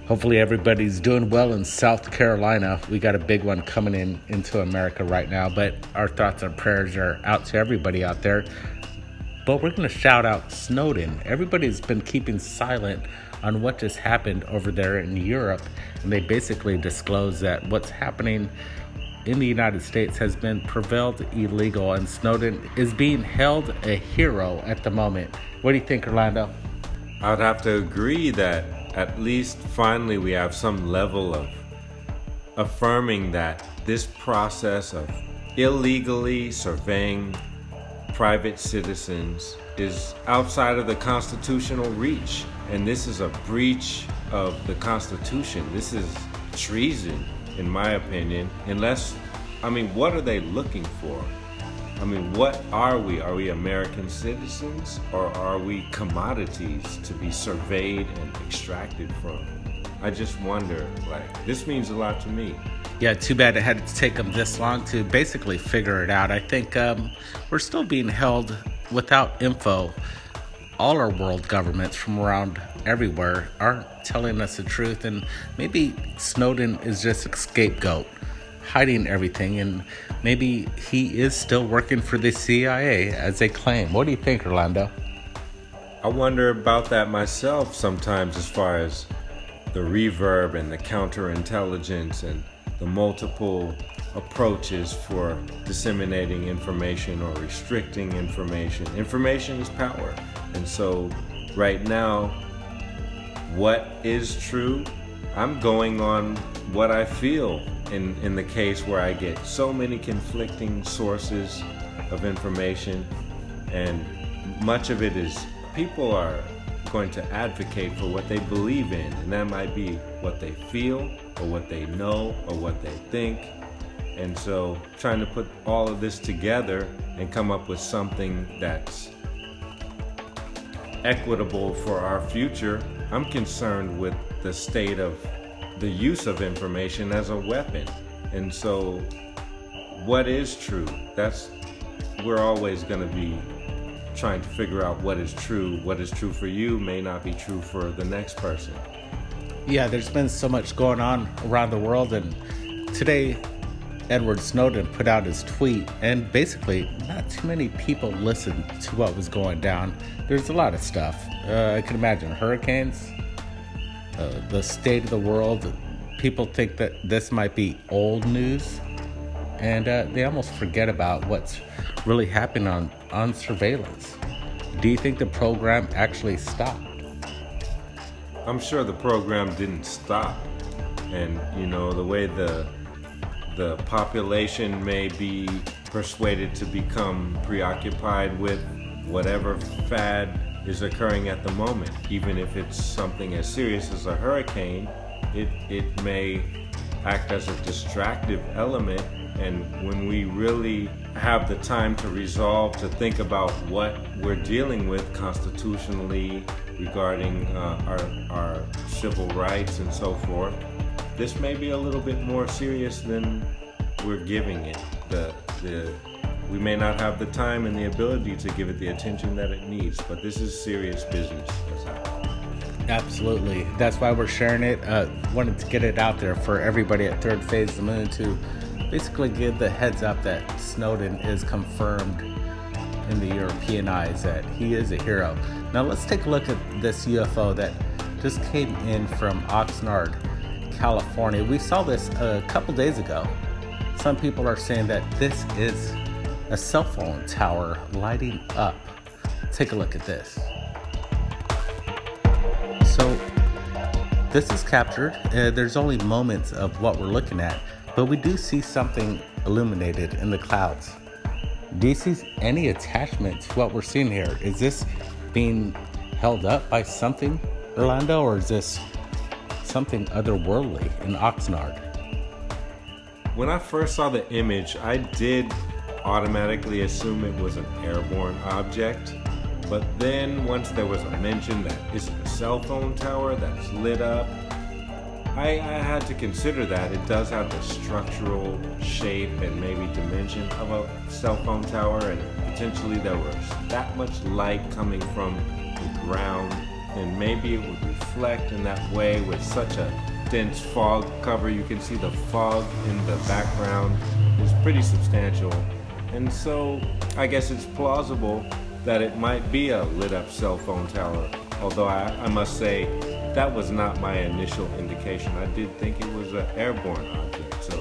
Hopefully everybody's doing well in South Carolina. We got a big one coming into America right now, but our thoughts and prayers are out to everybody out there. But we're going to shout out Snowden. Everybody's been keeping silent on what just happened over there in Europe, and they basically disclosed that what's happening in the United States has been prevailed illegal, and Snowden is being held a hero at the moment. What do you think, Orlando? I'd have to agree that at least finally we have some level of affirming that this process of illegally surveying private citizens is outside of the constitutional reach. And this is a breach of the Constitution. This is treason, in my opinion. What are they looking for? What are we? Are we American citizens, or are we commodities to be surveyed and extracted from? I just wonder, this means a lot to me. Yeah, too bad it had to take them this long to basically figure it out. I think we're still being held without info. All our world governments from around everywhere aren't telling us the truth, and maybe Snowden is just a scapegoat, hiding everything, and maybe he is still working for the CIA as they claim. What do you think, Orlando? I wonder about that myself sometimes, as far as the reverb and the counterintelligence and the multiple approaches for disseminating information or restricting information. Information is power. And so right now, what is true? I'm going on what I feel in the case where I get so many conflicting sources of information, and much of it is people are going to advocate for what they believe in, and that might be what they feel or what they know or what they think. And so trying to put all of this together and come up with something that's equitable for our future, I'm concerned with the state of the use of information as a weapon. And so what is true? We're always going to be trying to figure out what is true. What is true for you may not be true for the next person. Yeah, there's been so much going on around the world, and today Edward Snowden put out his tweet, and basically not too many people listened to what was going down. There's a lot of stuff. I can imagine hurricanes, the state of the world. People think that this might be old news, and they almost forget about what's really happening on surveillance. Do you think the program actually stopped? I'm sure the program didn't stop. And, the way the population may be persuaded to become preoccupied with whatever fad is occurring at the moment. Even if it's something as serious as a hurricane, it may act as a distractive element. And when we really have the time to resolve to think about what we're dealing with constitutionally regarding our civil rights and so forth, this may be a little bit more serious than we're giving it. We may not have the time and the ability to give it the attention that it needs, but this is serious business that's happening. Absolutely. That's why we're sharing it. Wanted to get it out there for everybody at Third Phase of the Moon to basically give the heads up that Snowden is confirmed in the European eyes, that he is a hero. Now let's take a look at this UFO that just came in from Oxnard, California. We saw this a couple days ago. Some people are saying that this is a cell phone tower lighting up. Take a look at this. So this is captured. There's only moments of what we're looking at, but we do see something illuminated in the clouds. Do you see any attachment to what we're seeing here? Is this being held up by something, Orlando, or is this something otherworldly in Oxnard? When I first saw the image, I did automatically assume it was an airborne object. But then once there was a mention that it's a cell phone tower that's lit up, I had to consider that. It does have the structural shape and maybe dimension of a cell phone tower, and potentially there was that much light coming from the ground and maybe it would reflect in that way with such a dense fog cover. You can see the fog in the background is pretty substantial. And so I guess it's plausible that it might be a lit up cell phone tower. Although I must say, that was not my initial indication. I did think it was an airborne object. So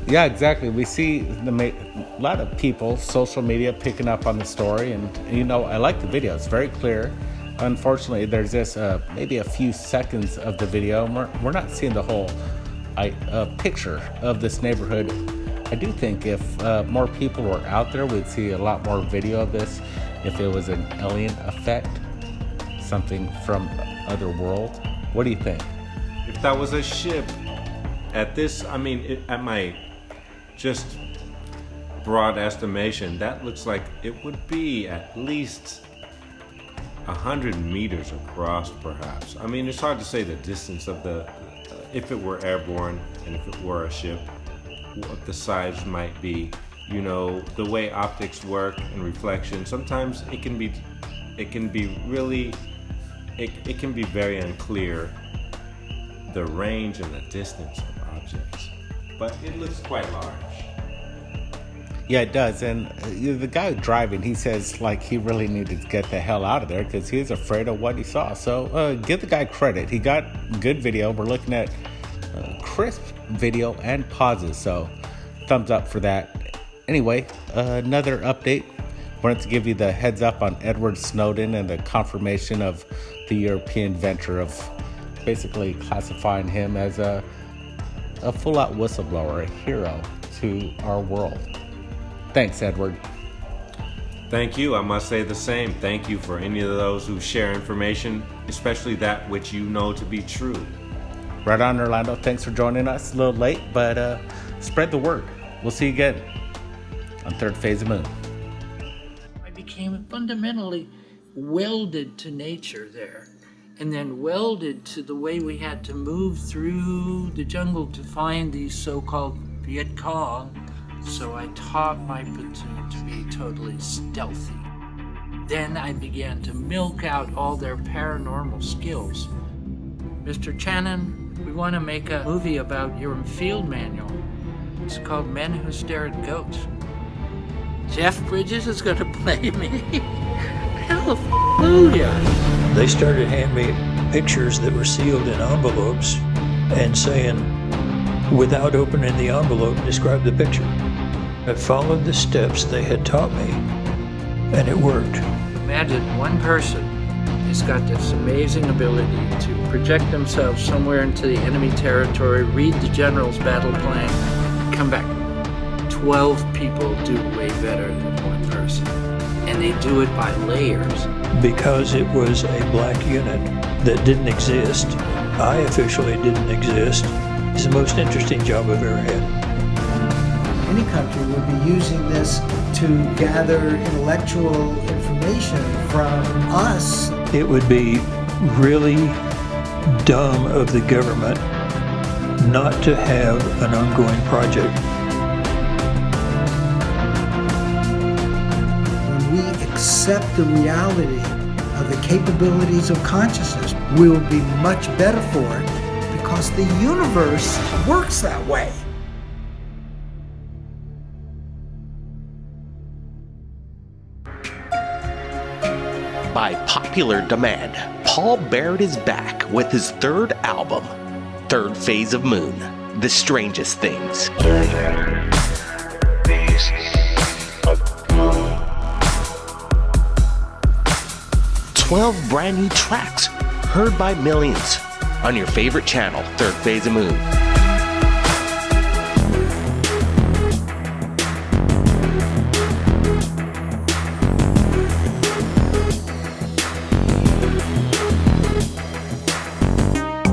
yeah, exactly. We see a lot of people, social media, picking up on the story, and I like the video. It's very clear. Unfortunately, there's just maybe a few seconds of the video. We're not seeing the whole picture of this neighborhood. I do think if more people were out there, we'd see a lot more video of this. If it was an alien effect, something from other world. What do you think? If that was a ship, at my just broad estimation, that looks like it would be at least 100 meters across, perhaps. I mean, it's hard to say the distance of if it were airborne and if it were a ship, what the size might be. The way optics work and reflection, sometimes it can be very unclear, the range and the distance of objects, but it looks quite large. Yeah, it does. And the guy driving, he says like he really needed to get the hell out of there because he was afraid of what he saw. So give the guy credit. He got good video. We're looking at crisp video and pauses. So thumbs up for that. Anyway, another update. Wanted to give you the heads up on Edward Snowden and the confirmation of the European venture of basically classifying him as a full-out whistleblower, a hero to our world. Thanks, Edward. Thank you. I must say the same. Thank you for any of those who share information, especially that which you know to be true. Right on, Orlando. Thanks for joining us. A little late, but spread the word. We'll see you again on Third Phase of Moon. I became fundamentally welded to nature there, and then welded to the way we had to move through the jungle to find these so-called Viet Cong. So I taught my platoon to be totally stealthy. Then I began to milk out all their paranormal skills. Mr. Channon, we want to make a movie about your field manual. It's called Men Who Stare at Goats. Jeff Bridges is going to play me. Hallelujah. They started handing me pictures that were sealed in envelopes and saying, without opening the envelope, describe the picture. I followed the steps they had taught me, and it worked. Imagine one person has got this amazing ability to project themselves somewhere into the enemy territory, read the general's battle plan, come back. 12 people do way better than one person. And they do it by layers. Because it was a black unit that didn't exist, I officially didn't exist, it's the most interesting job I've ever had. Any country would be using this to gather intellectual information from us. It would be really dumb of the government not to have an ongoing project. When we accept the reality of the capabilities of consciousness, we will be much better for it because the universe works that way. By popular demand, Paul Barrett is back with his third album, Third Phase of Moon, The Strangest Things. 12 brand new tracks heard by millions on your favorite channel, Third Phase of Moon.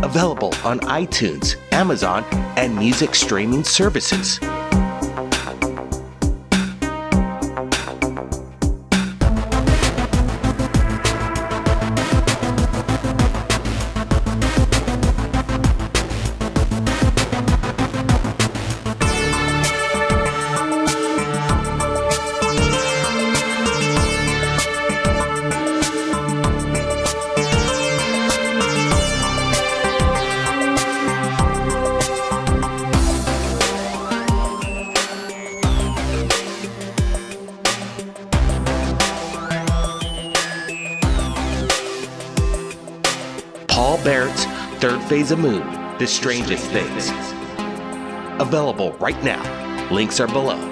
Available on iTunes, Amazon, and music streaming services. Paul Barrett's Third Phase of Moon, The Strangest Things. Available right now. Links are below.